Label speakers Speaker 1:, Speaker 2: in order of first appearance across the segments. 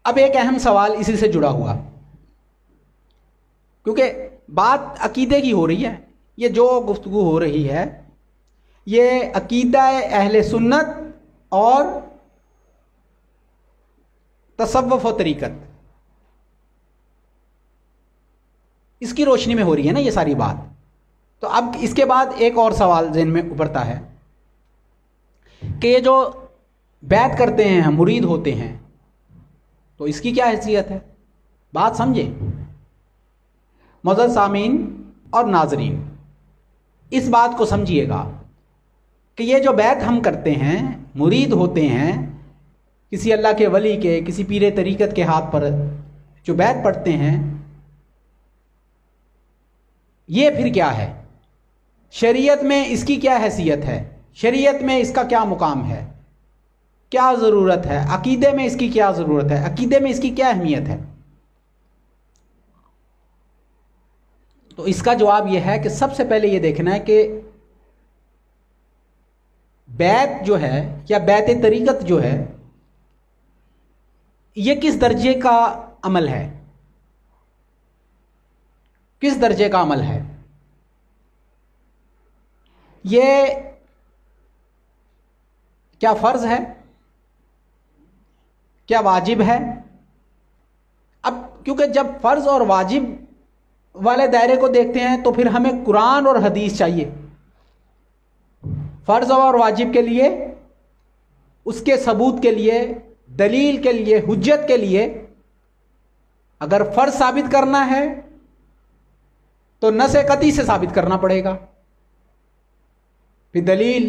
Speaker 1: अब एक अहम सवाल इसी से जुड़ा हुआ, क्योंकि बात अकीदे की हो रही है, ये जो गुफ्तगू हो रही है ये अकीदा अहले सुन्नत और तसव्वुफ व तरीक़त, इसकी रोशनी में हो रही है ना ये सारी बात। तो अब इसके बाद एक और सवाल ज़हन में उभरता है कि ये जो बैत करते हैं, मुरीद होते हैं, तो इसकी क्या हैसियत है? बात समझे मुअज़्ज़ज़ सामीन और नाज़रीन, इस बात को समझिएगा कि ये जो बैत हम करते हैं, मुरीद होते हैं किसी अल्लाह के वली के, किसी पीरे तरीक़त के हाथ पर जो बैत पढ़ते हैं, ये फिर क्या है? शरीयत में इसकी क्या हैसियत है? शरीयत में इसका क्या मुकाम है, क्या ज़रूरत है? अकीदे में इसकी क्या ज़रूरत है? अकीदे में इसकी क्या अहमियत है? तो इसका जवाब यह है कि सबसे पहले ये देखना है कि बैत जो है या बैत तरीक़त जो है ये किस दर्जे का अमल है, किस दर्जे का अमल है? ये क्या फ़र्ज़ है, क्या वाजिब है? अब क्योंकि जब फ़र्ज़ और वाजिब वाले दायरे को देखते हैं तो फिर हमें कुरान और हदीस चाहिए। फ़र्ज़ और वाजिब के लिए, उसके सबूत के लिए, दलील के लिए, हुज्जत के लिए, अगर फ़र्ज़ साबित करना है तो नस कती से साबित करना पड़ेगा, फिर दलील,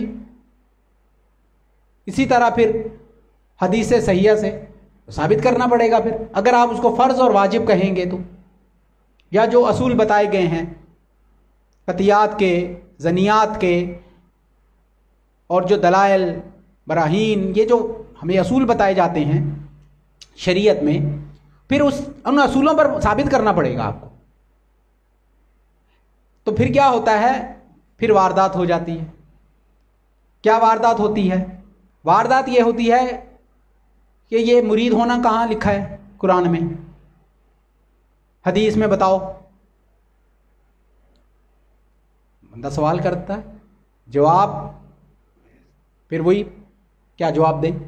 Speaker 1: इसी तरह फिर हदीस सहिया से साबित करना पड़ेगा। फिर अगर आप उसको फ़र्ज़ और वाजिब कहेंगे तो, या जो असूल बताए गए हैं कतियात के, ज़नियात के, और जो दलाइल बराहीन, ये जो हमें असूल बताए जाते हैं शरीयत में, फिर उन असूलों पर साबित करना पड़ेगा आपको। तो फिर क्या होता है? फिर वारदात हो जाती है। क्या वारदात होती है? वारदात ये होती है कि ये मुरीद होना कहाँ लिखा है कुरान में, हदीस में बताओ। बंदा सवाल करता है, जवाब फिर वही, क्या जवाब दें?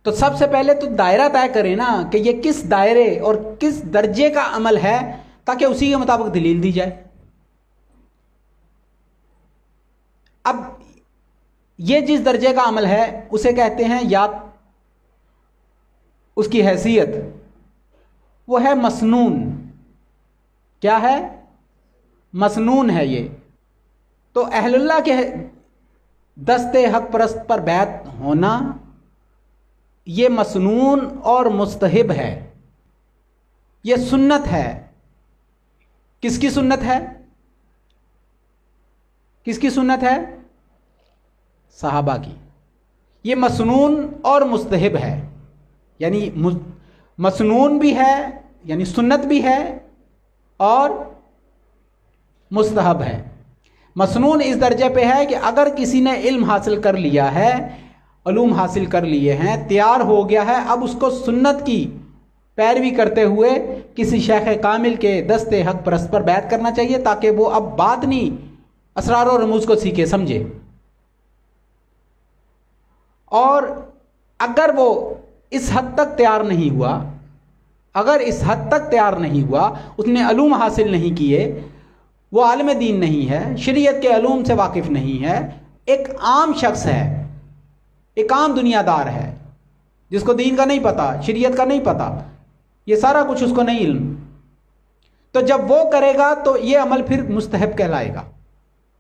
Speaker 1: तो सबसे पहले तो दायरा तय करें ना कि ये किस दायरे और किस दर्जे का अमल है, ताकि उसी के मुताबिक दलील दी जाए। अब ये जिस दर्जे का अमल है उसे कहते हैं, या उसकी हैसियत वो है मसनून। क्या है? मसनून है ये। तो अहलुल्लाह के दस्ते हक परस्त पर बैत होना ये मसनून और मुस्तहिब है, ये सुन्नत है। किसकी सुन्नत है? किसकी सुन्नत है? सहाबा की। ये मसनून और मुस्तहिब है, यानी मसनून भी है यानी सुन्नत भी है, और मुस्तहब है। मसनून इस दर्जे पे है कि अगर किसी ने इल्म हासिल कर लिया है, उलूम हासिल कर लिए हैं, तैयार हो गया है, अब उसको सुन्नत की पैरवी करते हुए किसी शेख कामिल के दस्ते हक परस्त पर बैत करना चाहिए, ताकि वो अब बातनी असरार और रमूज को सीखे समझे। और अगर वो इस हद तक तैयार नहीं हुआ, अगर इस हद तक तैयार नहीं हुआ, उसने उलूम हासिल नहीं किए, वो आलिम दीन नहीं है, शरीयत के उलूम से वाकिफ़ नहीं है, एक आम शख्स है, एक आम दुनियादार है जिसको दीन का नहीं पता, शरीयत का नहीं पता, ये सारा कुछ उसको नहीं इल्म, तो जब वो करेगा तो ये अमल फिर मुस्तहब कहलाएगा,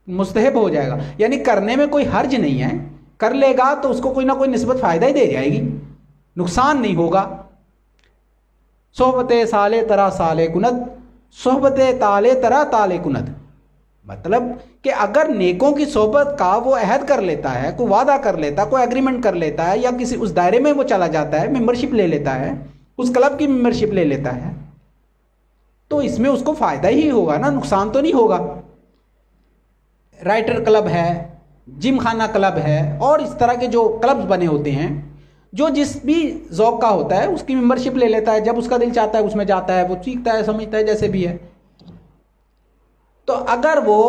Speaker 1: मुस्तहब हो जाएगा। यानी करने में कोई हर्ज नहीं है, कर लेगा तो उसको कोई ना कोई निस्बत फ़ायदा ही दे जाएगी, नुकसान नहीं होगा। सोहबत साले तरा साले कुनत, सोहबत ताले तरा ताले कुनत, मतलब कि अगर नेकों की सोहबत का वो अहद कर लेता है, कोई वादा कर लेता है, कोई एग्रीमेंट कर लेता है, या किसी उस दायरे में वो चला जाता है, मेंबरशिप ले लेता है, उस क्लब की मेंबरशिप ले लेता है, तो इसमें उसको फ़ायदा ही होगा ना, नुकसान तो नहीं होगा। राइटर क्लब है, जिम खाना क्लब है, और इस तरह के जो क्लब्स बने होते हैं, जो जिस भी ज़ौक़ का होता है उसकी मेंबरशिप ले लेता है, जब उसका दिल चाहता है उसमें जाता है, वो सीखता है, समझता है, जैसे भी है। तो अगर वो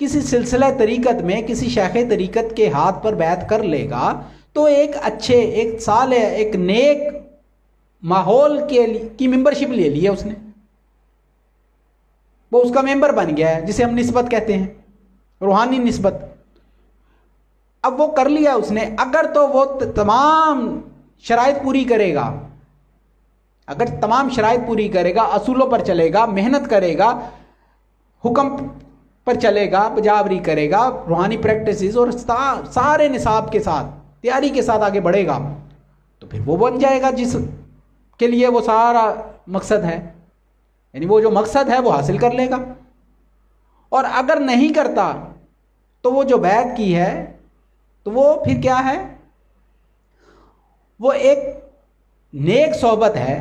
Speaker 1: किसी सिलसिला तरीक़त में किसी शेख तरीक़त के हाथ पर बैत कर लेगा तो एक अच्छे, एक साले, एक नेक माहौल की मेंबरशिप ले ली है उसने, वो उसका मेंबर बन गया है, जिसे हम निस्बत कहते हैं, रूहानी निस्बत। अब वो कर लिया उसने, अगर तो वो तमाम शराइत पूरी करेगा, अगर तमाम शराइत पूरी करेगा, असूलों पर चलेगा, मेहनत करेगा, हुक्म पर चलेगा, बजावरी करेगा, रूहानी प्रैक्टिसेस और सारे निसाब के साथ, तैयारी के साथ आगे बढ़ेगा, तो फिर वो बन जाएगा जिस के लिए वो सारा मकसद है, यानी वो जो मकसद है वो हासिल कर लेगा। और अगर नहीं करता तो वो जो बैत की है तो वो फिर क्या है, वो एक नेक सोहबत है।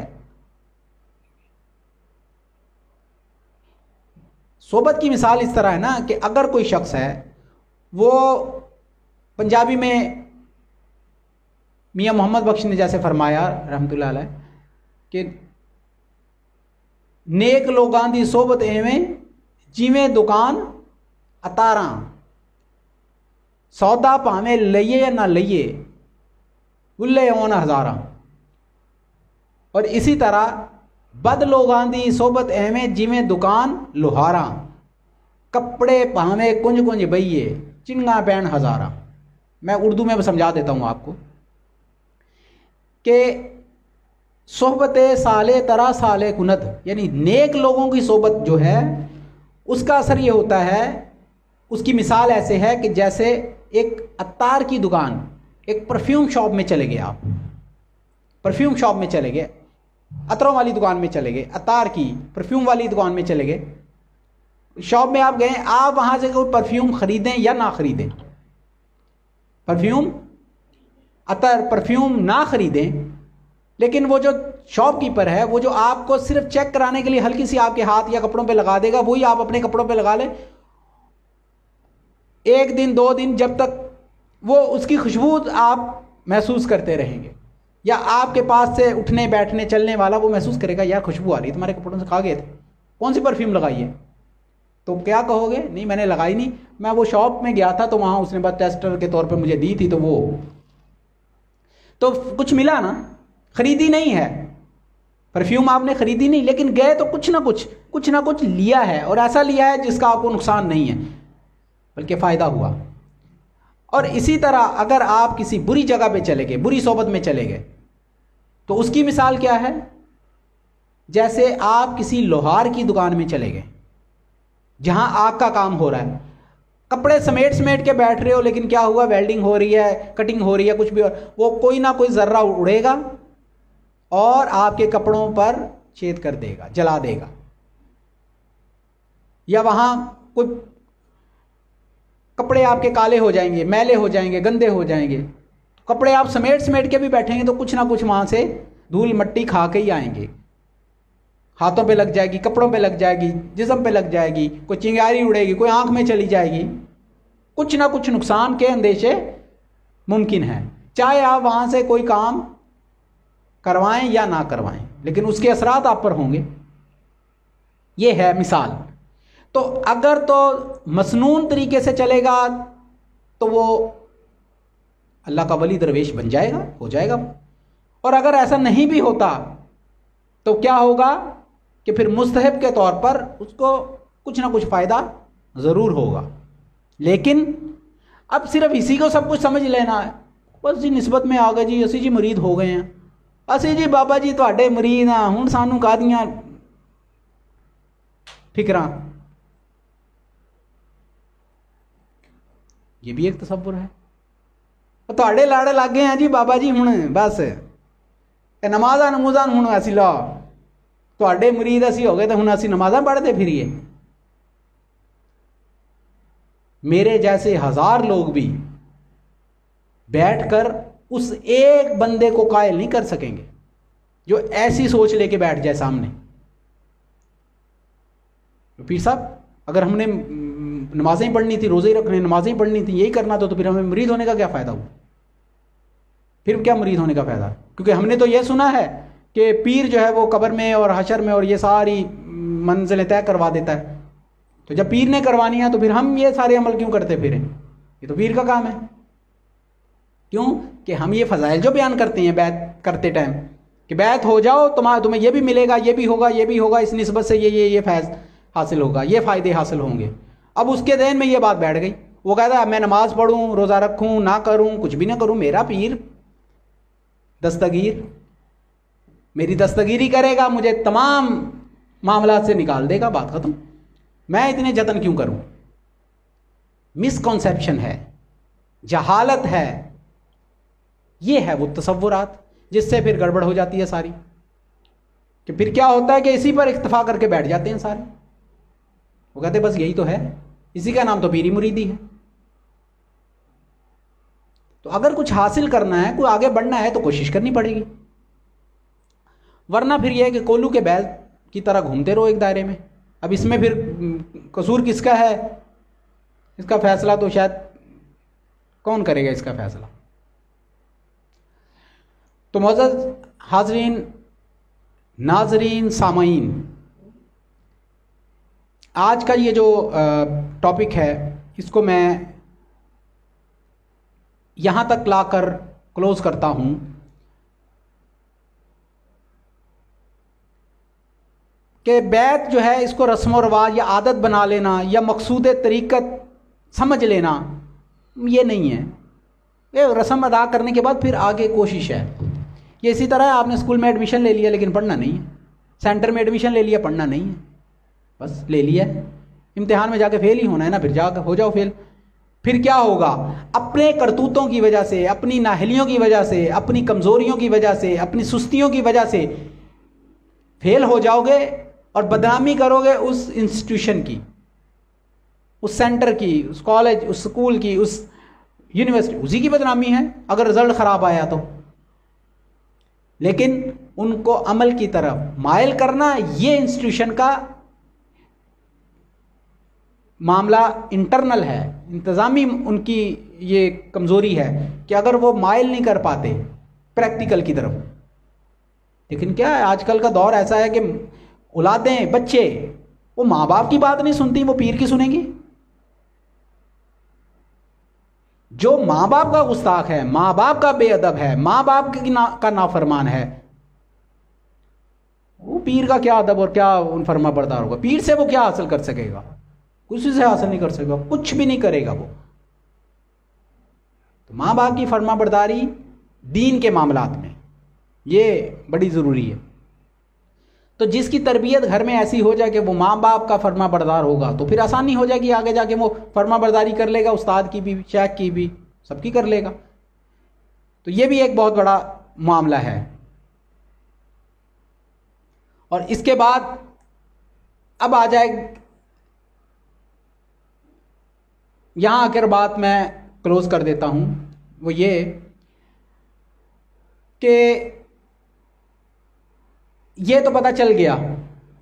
Speaker 1: सोहबत की मिसाल इस तरह है ना कि अगर कोई शख्स है, वो पंजाबी में मियाँ मोहम्मद बख्श ने जैसे फरमाया रहमतुल्लाह अलैह कि नेक लोगां दी सोहबत एवें जिवें दुकान अतारा, सौदा भावें लईए या ना लईए उल्ले ओन हज़ारा। और इसी तरह बद लोगां दी सोहबत एवें जिवें दुकान लोहारा, कपड़े भावें कुंज कुंज बइये चिंगा पैन हज़ारा। मैं उर्दू में समझा देता हूँ आपको कि सोहबत साले तरा साले कुनत, यानी नेक लोगों की सोहबत जो है उसका असर ये होता है, उसकी मिसाल ऐसे है कि जैसे एक अत्तार की दुकान, एक परफ्यूम शॉप में चले गए आप, परफ्यूम शॉप में चले गए, अतरों वाली दुकान में चले गए, अत्तार की परफ्यूम वाली दुकान में चले गए, शॉप में आप गए, आप वहाँ से कोई परफ्यूम ख़रीदें या ना ख़रीदें, परफ्यूम अतर परफ्यूम ना ख़रीदें, लेकिन वो जो शॉपकीपर है वो जो आपको सिर्फ चेक कराने के लिए हल्की सी आपके हाथ या कपड़ों पे लगा देगा, वही आप अपने कपड़ों पे लगा लें, एक दिन 2 दिन, जब तक वो उसकी खुशबू आप महसूस करते रहेंगे, या आपके पास से उठने बैठने चलने वाला वो महसूस करेगा यार खुशबू आ रही है, तुम्हारे कपड़ों से खा गए थे, कौन सी परफ्यूम लगाई है? तो क्या कहोगे? नहीं मैंने लगाई नहीं, मैं वो शॉप में गया था तो वहाँ उसने बस टेस्टर के तौर पर मुझे दी थी, तो वो तो कुछ मिला ना, खरीदी नहीं है परफ्यूम, आपने खरीदी नहीं, लेकिन गए तो कुछ ना कुछ लिया है, और ऐसा लिया है जिसका आपको नुकसान नहीं है बल्कि फ़ायदा हुआ। और इसी तरह अगर आप किसी बुरी जगह पे चले गए, बुरी सोबत में चले गए, तो उसकी मिसाल क्या है? जैसे आप किसी लोहार की दुकान में चले गए जहां आग का काम हो रहा है, कपड़े समेट के बैठ रहे हो, लेकिन क्या हुआ, वेल्डिंग हो रही है, कटिंग हो रही है, कुछ भी, वो कोई ना कोई ज़र्रा उड़ेगा और आपके कपड़ों पर छेद कर देगा, जला देगा, या वहां कोई कपड़े आपके काले हो जाएंगे, मैले हो जाएंगे, गंदे हो जाएंगे, कपड़े आप समेट के भी बैठेंगे तो कुछ ना कुछ वहां से धूल मिट्टी खा के ही आएंगे, हाथों पे लग जाएगी, कपड़ों पे लग जाएगी, जिस्म पे लग जाएगी, कोई चिंगारी उड़ेगी, कोई आंख में चली जाएगी, कुछ ना कुछ नुकसान के अंदेशे मुमकिन है, चाहे आप वहां से कोई काम करवाएं या ना करवाएं, लेकिन उसके असरात आप पर होंगे। ये है मिसाल। तो अगर तो मसनून तरीके से चलेगा तो वो अल्लाह का वली दरवेश बन जाएगा, हो जाएगा, और अगर ऐसा नहीं भी होता तो क्या होगा कि फिर मुस्तहब के तौर पर उसको कुछ ना कुछ फ़ायदा ज़रूर होगा। लेकिन अब सिर्फ इसी को सब कुछ समझ लेना है, बस जी निस्बत में आ गए जी, असी जी मुरीद हो गए हैं, असी जी बाबा जी तुहाडे मुरीद हाँ, हुण सानू काहदियां फिक्रां, ये भी एक तसव्वुर है। तुहाडे लाड़े लग गए हैं जी बाबा जी, हुण बस नमाज़ां नमूज़ां हुण असीं ला तुहाडे मुरीद असीं हो गए तो हुण असीं नमाज़ां पढ़दे फिरिए। मेरे जैसे 1000 लोग भी बैठकर उस एक बंदे को कायल नहीं कर सकेंगे जो ऐसी सोच लेके बैठ जाए सामने। तो पीर साहब अगर हमने नमाजें ही पढ़नी थी, रोजे ही रखने, नमाजें ही पढ़नी थी, यही करना तो फिर हमें मुरीद होने का क्या फ़ायदा हुआ? फिर क्या मुरीद होने का फ़ायदा? क्योंकि हमने तो ये सुना है कि पीर जो है वो कब्र में और हशर में और ये सारी मंजिलें तय करवा देता है। तो जब पीर ने करवानी है तो फिर हम ये सारे अमल क्यों करते फिरें? ये तो पीर का काम है। क्यों कि हम ये फ़ज़ाइल जो बयान करते हैं बैत करते टाइम कि बैत हो जाओ तुम्हें ये भी मिलेगा, ये भी होगा, ये भी होगा, इस निस्बत से ये फैज़ हासिल होगा, ये फ़ायदे हासिल होंगे। अब उसके ज़हन में ये बात बैठ गई, वो कहता है मैं नमाज़ पढ़ूँ, रोज़ा रखूँ, ना करूँ, कुछ भी ना करूँ, मेरा पीर दस्तगीर मेरी दस्तगीरी करेगा, मुझे तमाम मामला से निकाल देगा, बात ख़त्म। मैं इतने जतन क्यों करूँ? मिसकॉन्सेप्शन है, जहालत है, ये है वो तसव्वुरात जिससे फिर गड़बड़ हो जाती है सारी। कि फिर क्या होता है कि इसी पर इक्तफा करके बैठ जाते हैं सारे। वो कहते बस यही तो है, इसी का नाम तो पीरी मुरीदी है। तो अगर कुछ हासिल करना है, कोई आगे बढ़ना है तो कोशिश करनी पड़ेगी, वरना फिर यह है कि कोल्लू के बैल की तरह घूमते रहो एक दायरे में। अब इसमें फिर कसूर किसका है? इसका फैसला तो शायद कौन करेगा इसका फैसला? तो मोअज़्ज़ज़ हाज़रीन, नाज़रीन, सामाईन, आज का ये जो टॉपिक है इसको मैं यहाँ तक लाकर क्लोज़ करता हूँ कि बैत जो है इसको रस्म व रवाज या आदत बना लेना या मकसूद तरीक़त समझ लेना ये नहीं है। ये रस्म अदा करने के बाद फिर आगे कोशिश है। ये इसी तरह है, आपने स्कूल में एडमिशन ले लिया लेकिन पढ़ना नहीं है, सेंटर में एडमिशन ले लिया, पढ़ना नहीं है, बस ले लिया, इम्तिहान में जाके फेल ही होना है ना, फिर जाकर हो जाओ फेल। फिर क्या होगा? अपने करतूतों की वजह से, अपनी नाहलियों की वजह से, अपनी कमज़ोरियों की वजह से, अपनी सुस्तियों की वजह से फेल हो जाओगे और बदनामी करोगे उस इंस्टीट्यूशन की, उस सेंटर की, उस कॉलेज, उस स्कूल की, उस यूनिवर्सिटी, उसी की बदनामी है अगर रिजल्ट ख़राब आया तो। लेकिन उनको अमल की तरफ मायल करना, ये इंस्टीट्यूशन का मामला इंटरनल है, इंतज़ामी उनकी ये कमज़ोरी है कि अगर वो मायल नहीं कर पाते प्रैक्टिकल की तरफ। लेकिन क्या है, आजकल का दौर ऐसा है कि औलादें, बच्चे, वो माँ बाप की बात नहीं सुनती, वो पीर की सुनेंगी। जो माँ बाप का गुस्ताख है, माँ बाप का बेअदब है, माँ बाप का नाफरमान है, वो पीर का क्या अदब और क्या उन फरमा बरदार होगा? पीर से वो क्या हासिल कर सकेगा? कुछ से हासिल नहीं कर सकेगा, कुछ भी नहीं करेगा वो। तो माँ बाप की फरमा बरदारी दीन के मामलात में ये बड़ी ज़रूरी है। तो जिसकी तरबियत घर में ऐसी हो जाए कि वो माँ बाप का फरमा बरदार होगा तो फिर आसानी हो जाएगी, आगे जाके वो फरमा बरदारी कर लेगा, उस्ताद की भी, शेख की भी, सबकी कर लेगा। तो ये भी एक बहुत बड़ा मामला है। और इसके बाद अब आ जाए, यहाँ आकर बात मैं क्लोज कर देता हूँ, वो ये कि ये तो पता चल गया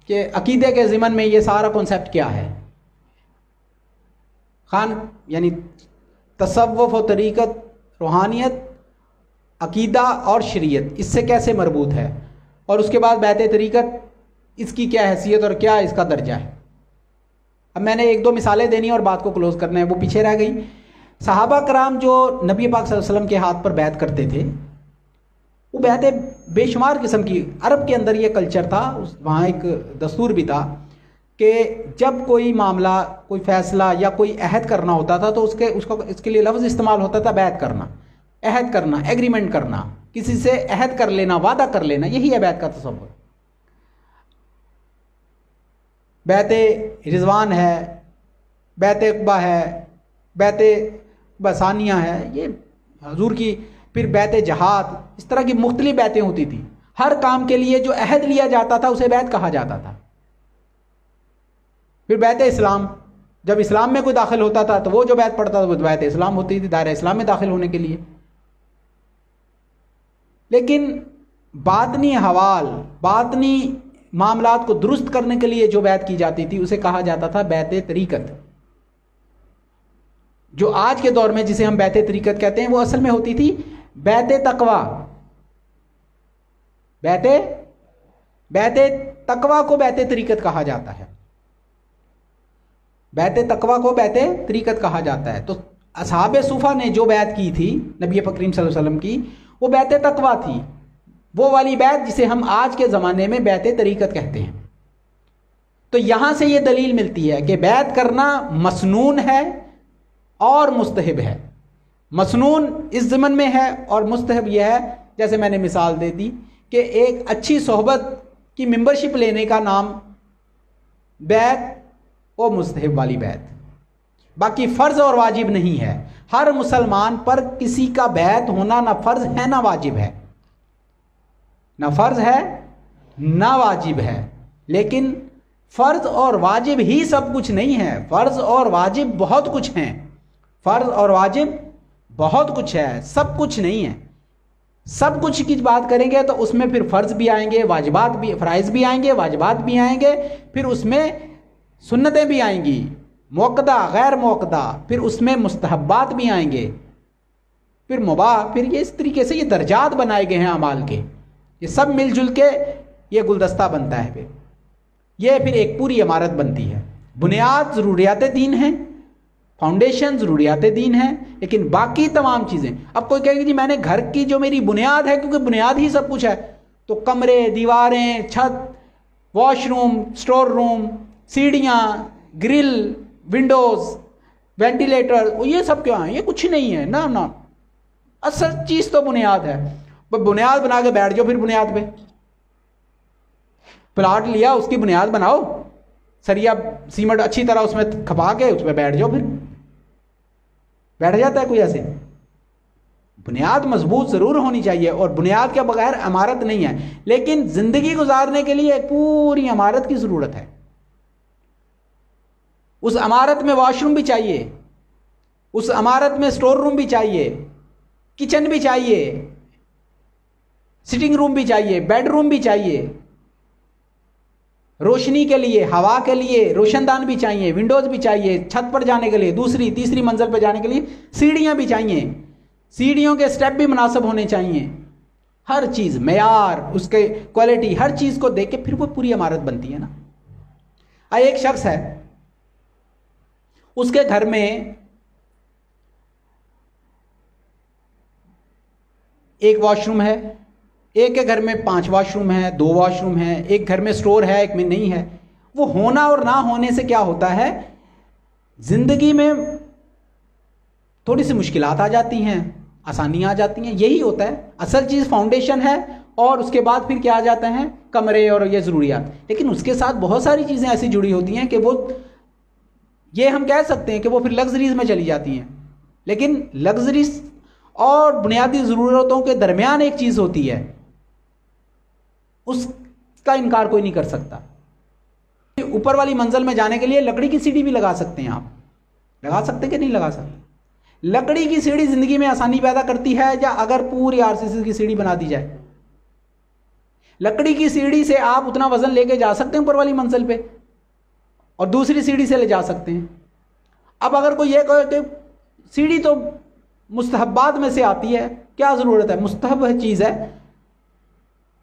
Speaker 1: कि अकीदे के ज़िमन में ये सारा कॉन्सेप्ट क्या है। खान यानी तसव्वुफ़ व तरीक़त, रूहानियत, अकीदा और शरीयत इससे कैसे मरबूत है, और उसके बाद बैत तरीक़त, इसकी क्या हैसियत और क्या इसका दर्जा है। अब मैंने एक दो मिसालें देनी और बात को क्लोज़ करना है, वो पीछे रह गई। सहाबा कराम जो नबी पाक सल्लल्लाहु अलैहि वसल्लम के हाथ पर बैत करते थे, वो बैतें बेशुमार किस्म की, अरब के अंदर ये कल्चर था, वहाँ एक दस्तूर भी था कि जब कोई मामला, कोई फ़ैसला या कोई अहद करना होता था तो इसके लिए लफ्ज़ इस्तेमाल होता था बैत करना, अहद करना, एग्रीमेंट करना, किसी से अहद कर लेना, वादा कर लेना, यही है बैत का तसव्वुर। बैत रिज़वान है, बैत अक़बा है, बैत बसानिया है, ये हुज़ूर की, फिर बैत जहाद, इस तरह की मुख्तलिफ बैतें होती थी। हर काम के लिए जो अहद लिया जाता था उसे बैत कहा जाता था। फिर बैत इस्लाम, जब इस्लाम में कोई दाखिल होता था तो वो जो बैत पढ़ता था वो बैत इस्लाम होती थी, दायरा इस्लाम में दाखिल होने के लिए। लेकिन बातनी हवाल, बातनी मामलात को दुरुस्त करने के लिए जो बैत की जाती थी उसे कहा जाता था बैत तरीक़त। जो आज के दौर में जिसे हम बैत तरीक़त कहते हैं वो असल में होती थी बैते तकवा, बैते तकवा को बैते तरीकत कहा जाता है। बैते तकवा को बैते तरीकत कहा जाता है। तो असहाबे सूफा ने जो बैत की थी नबी पाक करीम सल्लल्लाहु अलैहि वसल्लम की, वो बैते तकवा थी, वो वाली बैत जिसे हम आज के ज़माने में बैते तरीकत कहते हैं। तो यहां से ये दलील मिलती है कि बैत करना मसनून है और मुस्तहब है। मसनून इस ज़मन में है और मुस्तहब यह है, जैसे मैंने मिसाल दे दी कि एक अच्छी सोहबत की मेंबरशिप लेने का नाम बैत और मुस्तहब वाली बैत, बाकी फ़र्ज़ और वाजिब नहीं है। हर मुसलमान पर किसी का बैत होना ना फ़र्ज़ है ना वाजिब है, ना फ़र्ज़ है ना वाजिब है। लेकिन फ़र्ज़ और वाजिब ही सब कुछ नहीं है, फ़र्ज़ और वाजिब बहुत कुछ हैं। फ़र्ज़ और वाजिब बहुत कुछ है, सब कुछ नहीं है। सब कुछ की बात करेंगे तो उसमें फिर फ़र्ज़ भी आएंगे, वाजिबात भी, फ़राइज़ भी आएंगे, वाजिबात भी आएंगे, फिर उसमें सुन्नतें भी आएंगी, मुअक्कदा गैर मुअक्कदा, फिर उसमें मुस्तहब्बात भी आएंगे, फिर मुबाह, फिर ये इस तरीके से ये दर्जात बनाए गए हैं अमाल के। ये सब मिलजुल के ये गुलदस्ता बनता है, फिर ये फिर एक पूरी इमारत बनती है। बुनियाद ज़रूरियात दीन हैं, फाउंडेशन ज़रूरियात दीन है, लेकिन बाकी तमाम चीज़ें, अब कोई कहेगी जी मैंने घर की जो मेरी बुनियाद है, क्योंकि बुनियाद ही सब कुछ है, तो कमरे, दीवारें, छत, वॉशरूम, स्टोर रूम, सीढ़ियाँ, ग्रिल, विंडोज़, वेंटिलेटर, ये सब क्या है? ये कुछ नहीं है ना ना। असल चीज़ तो बुनियाद है। बस बुनियाद बना के बैठ जाओ, फिर बुनियाद पे प्लाट लिया, उसकी बुनियाद बनाओ, सरिया सीमेंट अच्छी तरह उसमें खपा के उस पर बैठ जाओ, फिर बैठ जाता है कोई ऐसे? बुनियाद मजबूत ज़रूर होनी चाहिए, और बुनियाद के बगैर इमारत नहीं है। लेकिन ज़िंदगी गुजारने के लिए एक पूरी इमारत की ज़रूरत है। उस इमारत में वॉशरूम भी चाहिए, उस इमारत में स्टोर रूम भी चाहिए, किचन भी चाहिए, सिटिंग रूम भी चाहिए, बेडरूम भी चाहिए, रोशनी के लिए, हवा के लिए रोशनदान भी चाहिए, विंडोज भी चाहिए, छत पर जाने के लिए, दूसरी तीसरी मंजिल पर जाने के लिए सीढ़ियां भी चाहिए, सीढ़ियों के स्टेप भी मुनासिब होने चाहिए। हर चीज़ मेयार, उसके क्वालिटी, हर चीज़ को देख के फिर वो पूरी इमारत बनती है ना। एक शख्स है, उसके घर में एक वॉशरूम है, एक के घर में 5 वॉशरूम है, 2 वॉशरूम है, एक घर में स्टोर है, एक में नहीं है। वो होना और ना होने से क्या होता है, जिंदगी में थोड़ी सी मुश्किलात आ जाती हैं, आसानियां आ जाती हैं, यही होता है। असल चीज़ फाउंडेशन है, और उसके बाद फिर क्या आ जाते हैं, कमरे और ये ज़रूरियात। लेकिन उसके साथ बहुत सारी चीज़ें ऐसी जुड़ी होती हैं कि वो, ये हम कह सकते हैं कि वो फिर लग्जरीज में चली जाती हैं। लेकिन लग्जरीज और बुनियादी ज़रूरतों के दरमियान एक चीज़ होती है, उसका इनकार कोई नहीं कर सकता। ऊपर वाली मंजिल में जाने के लिए लकड़ी की सीढ़ी भी लगा सकते हैं। आप लगा सकते कि नहीं लगा सकते? लकड़ी की सीढ़ी जिंदगी में आसानी पैदा करती है, या अगर पूरी आरसीसी की सीढ़ी बना दी जाए? लकड़ी की सीढ़ी से आप उतना वजन लेके जा सकते हैं ऊपर वाली मंजिल पे, और दूसरी सीढ़ी से ले जा सकते हैं। अब अगर कोई ये कहे कि सीढ़ी तो मुस्तहब्बात में से आती है, क्या ज़रूरत है, मुस्तहब चीज़ है,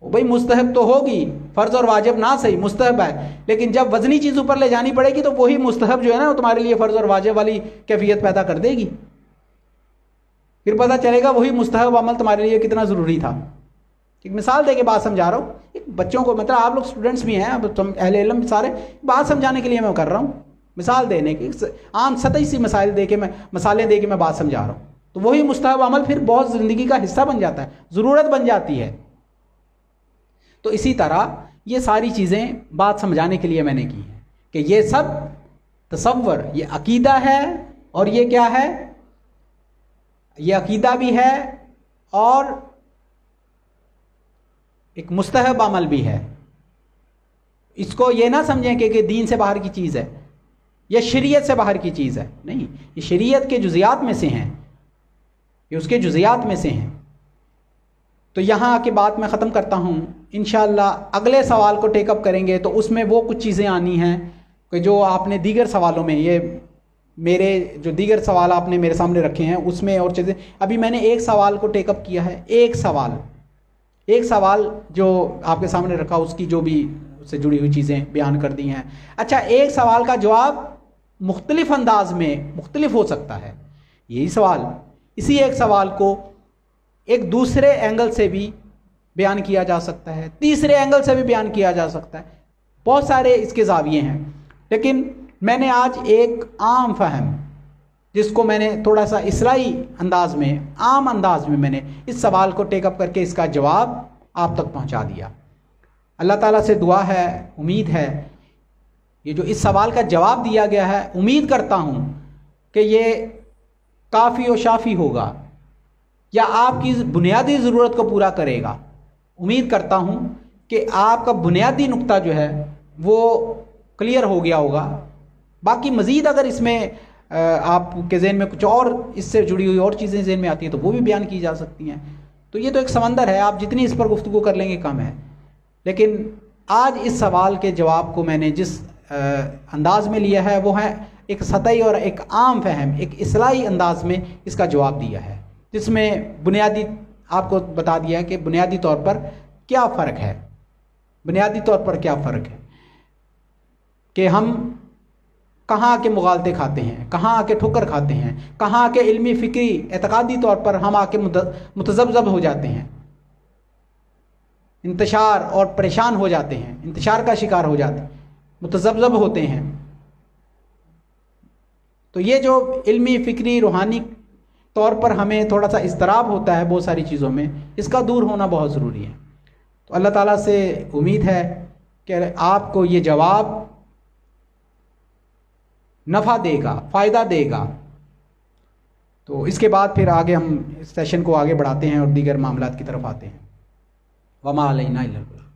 Speaker 1: भाई मुस्तहब तो होगी, फ़र्ज़ और वाजिब ना सही, मुस्तहब है। लेकिन जब वजनी चीज़ ऊपर ले जानी पड़ेगी तो वही मुस्तहब जो है ना, वो तुम्हारे लिए फ़र्ज़ और वाजिब वाली कैफियत पैदा कर देगी। फिर पता चलेगा वही मुस्तहब अमल तुम्हारे लिए कितना ज़रूरी था। एक मिसाल दे के बात समझा रहा हूँ, एक बच्चों को, मतलब आप लोग स्टूडेंट्स भी हैं, अब तुम अहले इल्म सारे, बात समझाने के लिए मैं कर रहा हूँ, मिसाल देने की, आम सतही सी मसाइल दे के मसाले दे के मैं बात समझा रहा हूँ। तो वही मुस्तहब अमल फिर बहुत ज़िंदगी का हिस्सा बन जाता है, ज़रूरत बन जाती है। तो इसी तरह ये सारी चीज़ें बात समझाने के लिए मैंने की है कि ये सब तसव्वुर, ये अकीदा है, और ये क्या है, ये अकीदा भी है और एक मुस्तहब अमल भी है। इसको ये ना समझें कि दीन से बाहर की चीज़ है या शरीयत से बाहर की चीज़ है, नहीं, ये शरीयत के जुज़ियात में से हैं, ये उसके जुज़ियात में से हैं। तो यहाँ आके बात मैं ख़त्म करता हूँ। इंशाअल्लाह अगले सवाल को टेकअप करेंगे तो उसमें वो कुछ चीज़ें आनी हैं कि जो आपने दीगर सवालों में, ये मेरे जो दीगर सवाल आपने मेरे सामने रखे हैं उसमें और चीज़ें, अभी मैंने एक सवाल को टेकअप किया है, एक सवाल जो आपके सामने रखा उसकी जो भी उससे जुड़ी हुई चीज़ें बयान कर दी हैं। अच्छा, एक सवाल का जवाब मुख्तलिफ अंदाज में मुख्तलिफ हो सकता है, यही सवाल, इसी एक सवाल को एक दूसरे एंगल से भी बयान किया जा सकता है, तीसरे एंगल से भी बयान किया जा सकता है, बहुत सारे इसके ज़ाविये हैं। लेकिन मैंने आज एक आम फहम, जिसको मैंने थोड़ा सा इस्लाही अंदाज में, आम अंदाज में मैंने इस सवाल को टेकअप करके इसका जवाब आप तक पहुंचा दिया। अल्लाह ताला से दुआ है, उम्मीद है ये जो इस सवाल का जवाब दिया गया है, उम्मीद करता हूं कि ये काफ़ी और शाफ़ी होगा या आपकी बुनियादी ज़रूरत को पूरा करेगा। उम्मीद करता हूं कि आपका बुनियादी नुक्ता जो है वो क्लियर हो गया होगा। बाकी मज़ीद अगर इसमें आपके जहन में कुछ और इससे जुड़ी हुई और चीज़ें जहन में आती हैं तो वो भी बयान की जा सकती हैं। तो ये तो एक समंदर है, आप जितनी इस पर गुफ्तगू कर लेंगे कम है। लेकिन आज इस सवाल के जवाब को मैंने जिस अंदाज में लिया है वो है एक सतही और एक आम फहम, एक इस्लाही अंदाज में इसका जवाब दिया है, जिसमें बुनियादी आपको बता दिया है कि बुनियादी तौर पर क्या फ़र्क है, बुनियादी तौर पर क्या फ़र्क है कि हम कहाँ आके मुगालते खाते हैं, कहाँ आके ठोकर खाते हैं, कहाँ आके इल्मी फ़िक्री एतक़ादी तौर पर हम आके मुतज़ब्ज़ब हो जाते हैं, इंतशार और परेशान हो जाते हैं, इंतशार का शिकार हो जाते हैं, मुतज़ब्ज़ब होते हैं। तो ये जो इल्मी फ़िक्री रूहानी तौर पर हमें थोड़ा सा इज़्तिराब होता है बहुत सारी चीज़ों में, इसका दूर होना बहुत ज़रूरी है। तो अल्लाह ताला से उम्मीद है कि आपको ये जवाब नफ़ा देगा, फ़ायदा देगा। तो इसके बाद फिर आगे हम इस सेशन को आगे बढ़ाते हैं और दीगर मामलात की तरफ आते हैं। वमा अलैना इल्लल बलाग।